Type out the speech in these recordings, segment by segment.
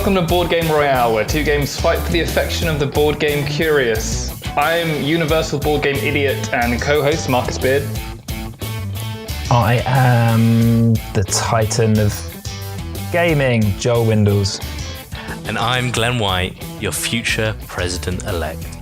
welcome to Board Game Royale, where two games fight for the affection of the board game curious. I'm Universal Board Game Idiot and co-host Marcus Beard. I am the Titan of Gaming, Joel Windles. And I'm Glenn White, your future president-elect.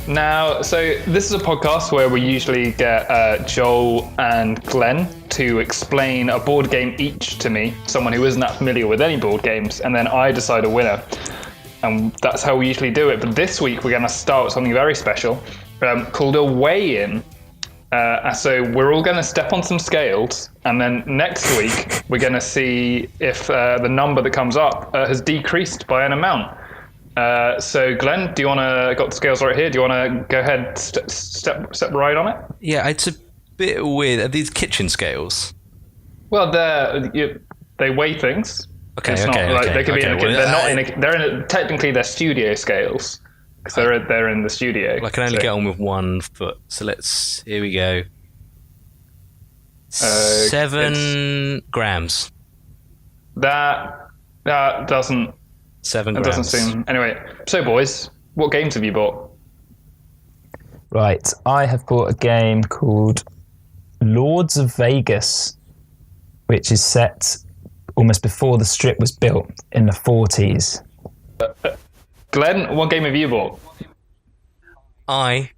Now, so this is a podcast where we usually get Joel and Glenn to explain a board game each to me, someone who isn't that familiar with any board games, and then I decide a winner. And that's how we usually do it. But this week we're going to start with something very special called a weigh-in. So we're all going to step on some scales, and then next week we're going to see if the number that comes up has decreased by an amount. So Glenn, do you want to, got the scales right here, do you want to go ahead, step right on it? Yeah, it's a bit weird. Are these kitchen scales? Well, they weigh things. Okay, it's okay, not like okay. they could be okay. they're not in a, they're in a, technically they're studio scales because they're in the studio. Well, I can only get on with 1 foot, so here we go. 7 grams. That doesn't 7 That grams. doesn't seem... Anyway, so boys, what games have you bought? Right, I have bought a game called Lords of Vegas, which is set almost before the Strip was built in the 40s. Glenn, what game have you bought? I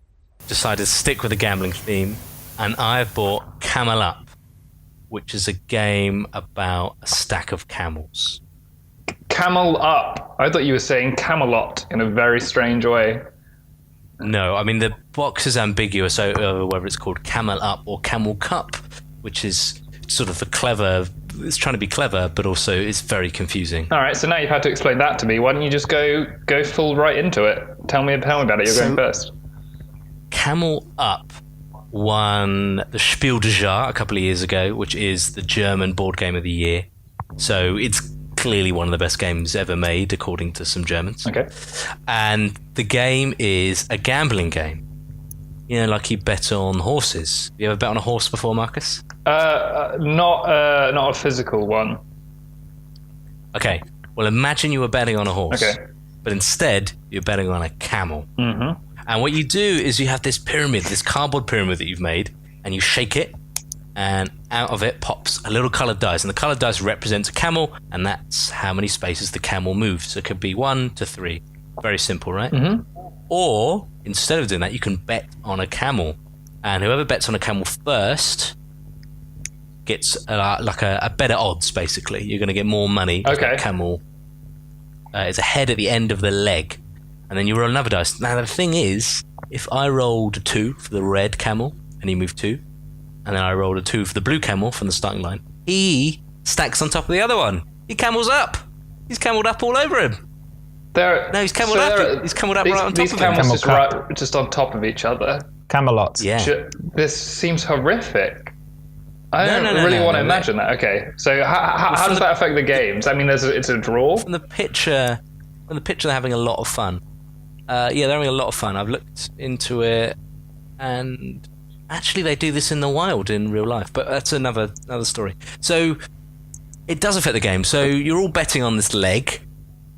decided to stick with the gambling theme, and I bought Camel Up, which is a game about a stack of camels. Camel Up. I thought you were saying Camelot in a very strange way. No, I mean, the box is ambiguous over whether it's called Camel Up or Camel Cup, which is sort of it's trying to be clever, but also it's very confusing. All right, so now you've had to explain that to me. Why don't you just go full right into it? Tell me about it. You're going first. Camel Up won the Spiel des Jahres a couple of years ago, which is the German board game of the year. So it's clearly one of the best games ever made, according to some Germans. Okay. And the game is a gambling game. You know, like you bet on horses. You ever bet on a horse before, Marcus? Not a physical one. Okay. Well, imagine you were betting on a horse. Okay. But instead, you're betting on a camel. Mm-hmm. And what you do is you have this pyramid, this cardboard pyramid that you've made, and you shake it, and out of it pops a little coloured dice. And the coloured dice represents a camel, and that's how many spaces the camel moves. So it could be 1 to 3. Very simple, right? Mm-hmm. Or, instead of doing that, you can bet on a camel. And whoever bets on a camel first gets a better odds, basically. You're going to get more money. Okay. That camel is ahead at the end of the leg. And then you roll another dice. Now, the thing is, if I rolled a 2 for the red camel, and he moved 2, and then I rolled a 2 for the blue camel from the starting line, he stacks on top of the other one. He camels up. He's cameled up all over him. He's cameled up. He's cameled up right on top of him. These camels just on top of each other. Camelot. Yeah. This seems horrific. I don't No, really want to no. imagine that. Okay, so how does that affect the games? I mean, it's a draw. From the picture, they're having a lot of fun. They're having a lot of fun. I've looked into it, and actually they do this in the wild in real life, but that's another story. So it does affect the game. So you're all betting on this leg.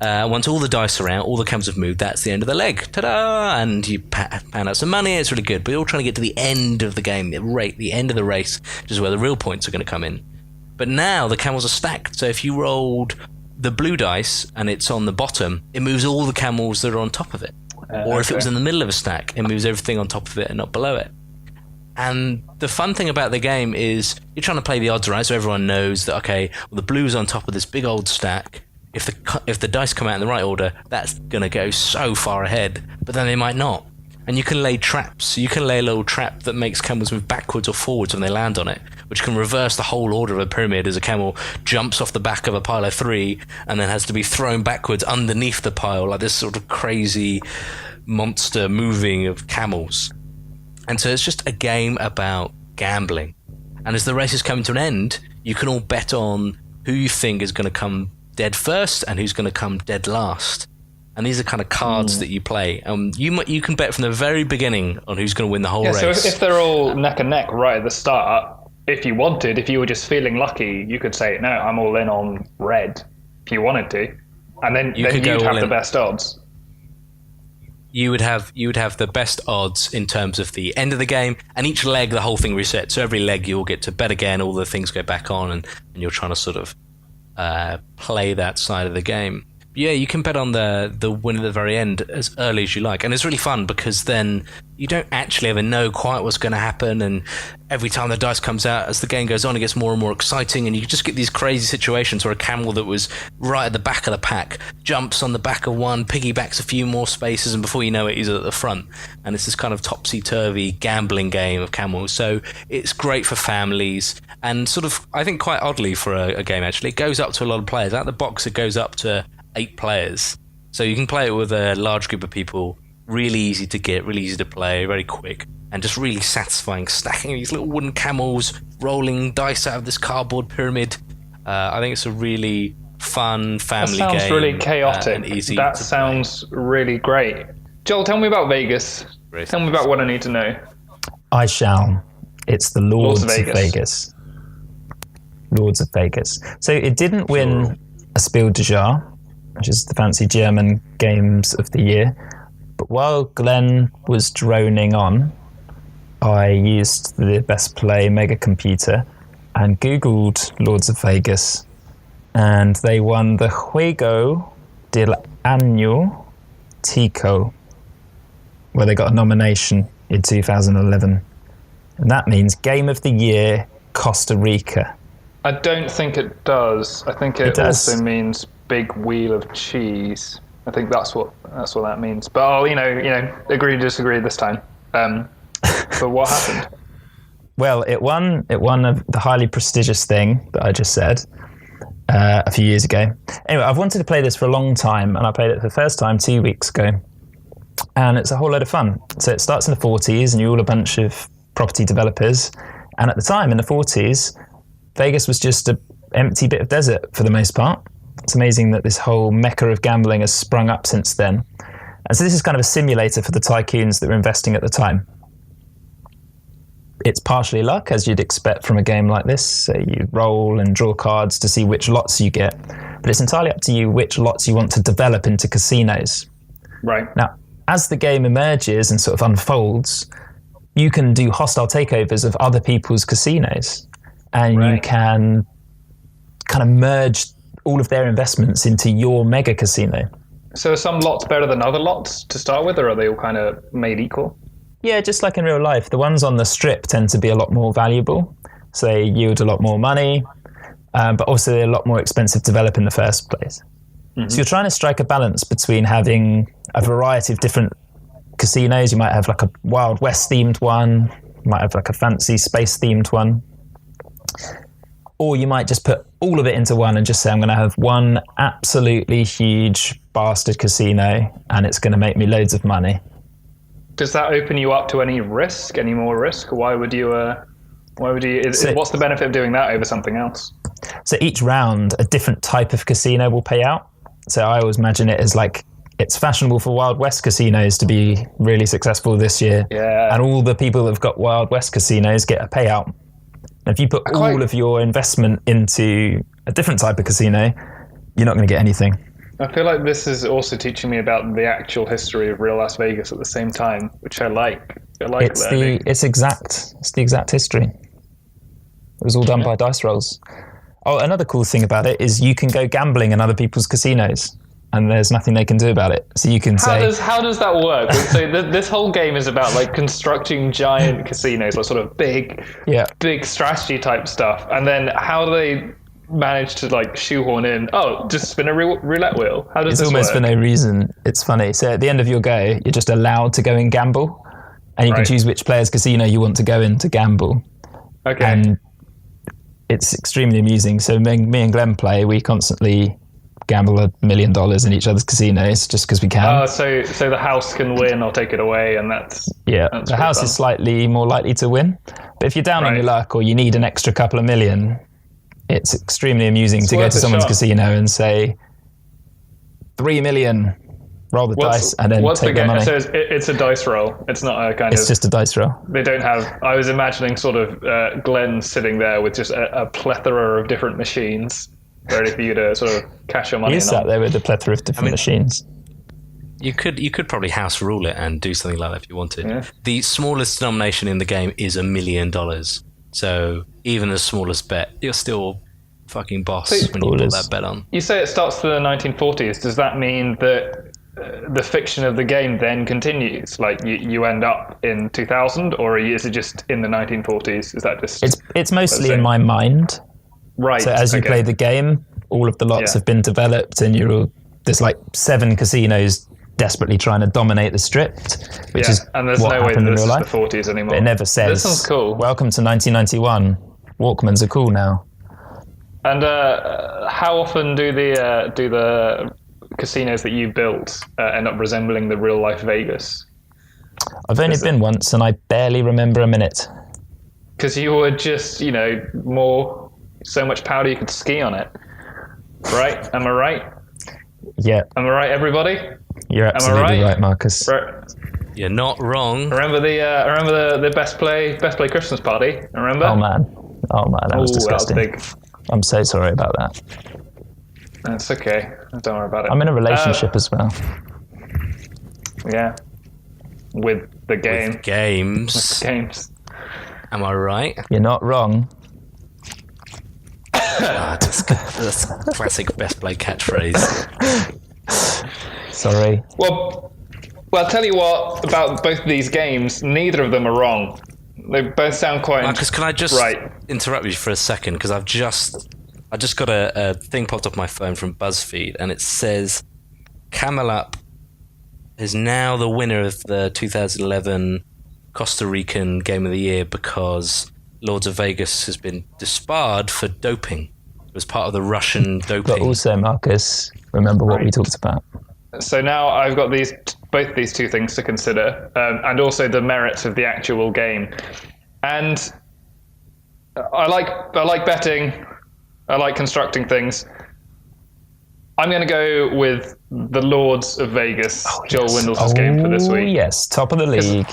Once all the dice are out, all the camels have moved, that's the end of the leg. Ta-da! And you pound out some money, it's really good. But you're all trying to get to the end of the game, the end of the race, which is where the real points are going to come in. But now the camels are stacked. So if you rolled the blue dice and it's on the bottom, it moves all the camels that are on top of it. Or if it was in the middle of a stack, it moves everything on top of it and not below it. And the fun thing about the game is you're trying to play the odds right, so everyone knows that, okay, well, the blue's on top of this big old stack. If the dice come out in the right order, that's going to go so far ahead, but then they might not. And you can lay traps. You can lay a little trap that makes camels move backwards or forwards when they land on it, which can reverse the whole order of a pyramid as a camel jumps off the back of a pile of 3 and then has to be thrown backwards underneath the pile, like this sort of crazy monster moving of camels. And so it's just a game about gambling. And as the race is coming to an end, you can all bet on who you think is going to come dead first and who's going to come dead last. And these are kind of cards that you play. You can bet from the very beginning on who's going to win the whole race. So if they're all neck and neck right at the start, if you were just feeling lucky, you could say, no, I'm all in on red, if you wanted to. And then You could you'd go have all the in. best odds. You would have the best odds in terms of the end of the game, and each leg the whole thing resets. So every leg you'll get to bet again, all the things go back on, and you're trying to sort of play that side of the game. Yeah, you can bet on the win at the very end as early as you like, and it's really fun because then you don't actually ever know quite what's going to happen, and every time the dice comes out, as the game goes on, it gets more and more exciting, and you just get these crazy situations where a camel that was right at the back of the pack jumps on the back of one, piggybacks a few more spaces, and before you know it, he's at the front. And it's this kind of topsy-turvy gambling game of camels. So it's great for families, and sort of, I think quite oddly for a game actually, it goes up to a lot of players. Out of the box, it goes up to 8 players. So you can play it with a large group of people, really easy to get, really easy to play, very quick, and just really satisfying, stacking these little wooden camels, rolling dice out of this cardboard pyramid. I think it's a really fun family game. That sounds really chaotic. And easy That to sounds really great. Joel, tell me about Vegas. Great. Tell me about what I need to know. I shall. It's the Lords of of Vegas. Lords of Vegas. So it didn't win a Spiel des Jahres, which is the fancy German games of the year. But while Glenn was droning on, I used the Best Play mega computer and Googled Lords of Vegas, and they won the Juego del Año Tico, where they got a nomination in 2011. And that means Game of the Year Costa Rica. I don't think it does. I think it does. also means big wheel of cheese. I think that's what that means. But I'll, agree to disagree this time. But what happened? Well, it won the highly prestigious thing that I just said a few years ago. Anyway, I've wanted to play this for a long time, and I played it for the first time 2 weeks ago. And it's a whole load of fun. So it starts in the 40s, and you're all a bunch of property developers. And at the time, in the 40s, Vegas was just an empty bit of desert for the most part. It's amazing that this whole mecca of gambling has sprung up since then. And so this is kind of a simulator for the tycoons that were investing at the time. It's partially luck, as you'd expect from a game like this. So you roll and draw cards to see which lots you get. But it's entirely up to you which lots you want to develop into casinos. Right. Now, as the game emerges and sort of unfolds, you can do hostile takeovers of other people's casinos. And you can kind of merge all of their investments into your mega casino. So are some lots better than other lots to start with, or are they all kind of made equal? Yeah, just like in real life, the ones on the strip tend to be a lot more valuable. So they yield a lot more money, but also they're a lot more expensive to develop in the first place. Mm-hmm. So you're trying to strike a balance between having a variety of different casinos. You might have like a Wild West themed one, you might have like a fancy space themed one. Or you might just put all of it into one and just say, I'm going to have one absolutely huge bastard casino and it's going to make me loads of money. Does that open you up to any risk, any more risk? Why would you, what's the benefit of doing that over something else? So each round, a different type of casino will pay out. So I always imagine it as like, it's fashionable for Wild West casinos to be really successful this year. Yeah. And all the people that have got Wild West casinos get a payout. And if you put all of your investment into a different type of casino, you're not going to get anything. I feel like this is also teaching me about the actual history of real Las Vegas at the same time, which I like. It's the exact history. It was all done by dice rolls. Oh, another cool thing about it is you can go gambling in other people's casinos, and there's nothing they can do about it. So you can how does that work? So this whole game is about like constructing giant casinos, like sort of big strategy type stuff. And then how do they manage to like shoehorn in? Oh, just spin a roulette wheel. How does this work? It's almost for no reason. It's funny. So at the end of your go, you're just allowed to go and gamble, and you can choose which player's casino you want to go in to gamble. Okay. And it's extremely amusing. So me and Glenn play. We constantly gamble $1 million in each other's casinos just because we can. Oh, so the house can win or take it away, and that's the house fun. Is slightly more likely to win. But if you're down on your luck or you need an extra couple of million, it's extremely amusing to go to someone's casino and say, 3 million, roll the dice, and then take the money. So it's a dice roll. It's not a kind of... It's just a dice roll. They don't have... I was imagining sort of Glenn sitting there with just a plethora of different machines. ready for you to sort of cash your money You in sat on. there with a plethora of different machines. You could probably house rule it and do something like that if you wanted. Yeah. The smallest denomination in the game is $1 million. So even the smallest bet, you're still fucking boss when you put that bet on. You say it starts in the 1940s. Does that mean that the fiction of the game then continues? Like you end up in 2000, or is it just in the 1940s? Is that just? It's mostly in my mind. Right. So as you play the game, all of the lots have been developed, and there's like 7 casinos desperately trying to dominate the strip, which is and there's what no way happened that in this real is life. the 40s anymore. But it never says. This sounds cool. Welcome to 1991. Walkmans are cool now. And how often do the casinos that you built end up resembling the real life Vegas? I've only been once, and I barely remember a minute. Because you were just, so much powder you could ski on it. Right? Am I right? Yeah. Am I right, everybody? You're absolutely right, Marcus. You're not wrong. Remember the best play Christmas party? Remember? Oh man, that was disgusting. That was big. I'm so sorry about that. That's okay. Don't worry about it. I'm in a relationship as well. Yeah. With the game. With games. Games. Am I right? You're not wrong. That's classic best play catchphrase. Sorry. Well, I'll tell you what about both of these games. Neither of them are wrong. They both sound quite. Marcus, can I just interrupt you for a second? Because I just got a thing popped up on my phone from BuzzFeed, and it says Camel Up is now the winner of the 2011 Costa Rican Game of the Year because Lords of Vegas has been disbarred for doping. It was part of the Russian doping. But also, Marcus, remember what we talked about. So now I've got both these two things to consider, and also the merits of the actual game. And I like betting. I like constructing things. I'm going to go with the Lords of Vegas, Joel Windles' game for this week. Yes, top of the league.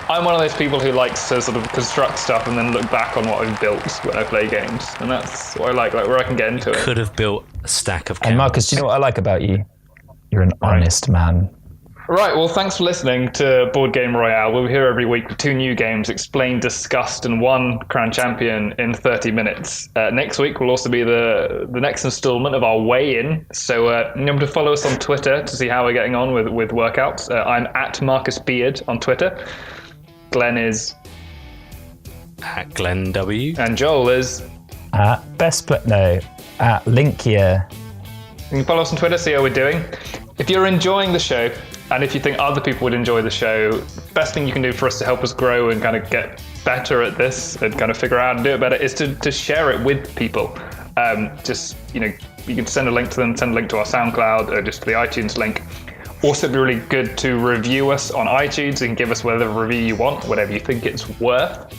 I'm one of those people who likes to sort of construct stuff and then look back on what I've built when I play games. And that's what I like where I can get into it. Could have built a stack of camels. And Marcus, do you know what I like about you? You're an honest man. Right, well, thanks for listening to Board Game Royale. We'll be here every week with 2 new games, explained, discussed, and one crowned champion in 30 minutes. Next week will also be the next installment of our weigh-in. So remember to follow us on Twitter to see how we're getting on with workouts. I'm at Marcus Beard on Twitter. Glenn is... At Glenn W. And Joel is... At Linkier. You can follow us on Twitter, see how we're doing. If you're enjoying the show, and if you think other people would enjoy the show, best thing you can do for us to help us grow and kind of get better at this and kind of figure out how to do it better is to share it with people. You can send a link to them, send a link to our SoundCloud, or just to the iTunes link. Also, it'd be really good to review us on iTunes and give us whatever review you want, whatever you think it's worth.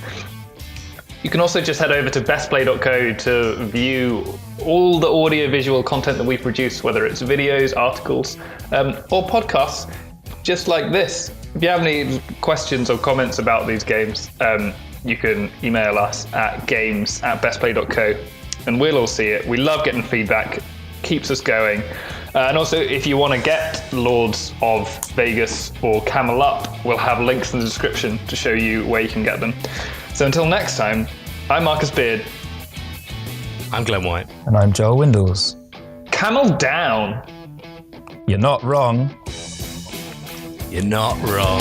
You can also just head over to bestplay.co to view all the audio-visual content that we produce, whether it's videos, articles, or podcasts, just like this. If you have any questions or comments about these games, you can email us at games@bestplay.co, and we'll all see it. We love getting feedback, keeps us going. And also, if you want to get Lords of Vegas or Camel Up, we'll have links in the description to show you where you can get them. So until next time, I'm Marcus Beard. I'm Glenn White. And I'm Joel Windles. Camel down. You're not wrong. You're not wrong.